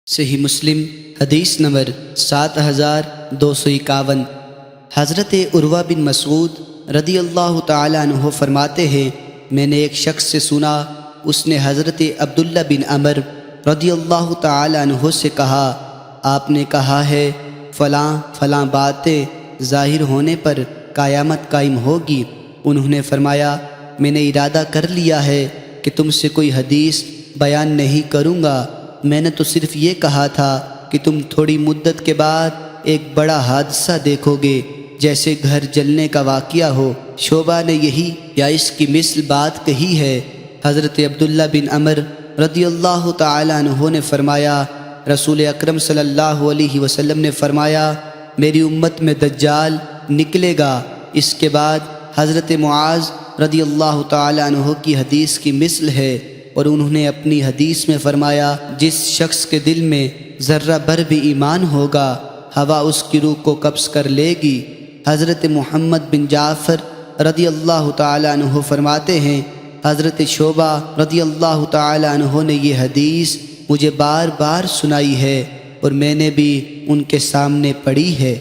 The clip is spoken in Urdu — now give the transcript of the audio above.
صحیح مسلم حدیث نمبر 7251۔ حضرت عروہ بن مسعود رضی اللہ تعالیٰ عنہ فرماتے ہیں، میں نے ایک شخص سے سنا، اس نے حضرت عبداللہ بن عمر رضی اللہ تعالیٰ عنہ سے کہا، آپ نے کہا ہے فلاں فلاں باتیں ظاہر ہونے پر قیامت قائم ہوگی۔ انہوں نے فرمایا، میں نے ارادہ کر لیا ہے کہ تم سے کوئی حدیث بیان نہیں کروں گا، میں نے تو صرف یہ کہا تھا کہ تم تھوڑی مدت کے بعد ایک بڑا حادثہ دیکھو گے، جیسے گھر جلنے کا واقعہ ہو۔ شعبہ نے یہی یا اس کی مثل بات کہی ہے۔ حضرت عبداللہ بن عمر رضی اللہ تعالیٰ عنہ نے فرمایا، رسول اکرم صلی اللہ علیہ وسلم نے فرمایا، میری امت میں دجال نکلے گا۔ اس کے بعد حضرت معاذ رضی اللہ تعالیٰ عنہ کی حدیث کی مثل ہے، اور انہوں نے اپنی حدیث میں فرمایا، جس شخص کے دل میں ذرہ بھر بھی ایمان ہوگا، ہوا اس کی روح کو قبض کر لے گی۔ حضرت محمد بن جعفر رضی اللہ تعالیٰ عنہ فرماتے ہیں، حضرت شعبہ رضی اللہ تعالیٰ عنہ نے یہ حدیث مجھے بار بار سنائی ہے، اور میں نے بھی ان کے سامنے پڑھی ہے۔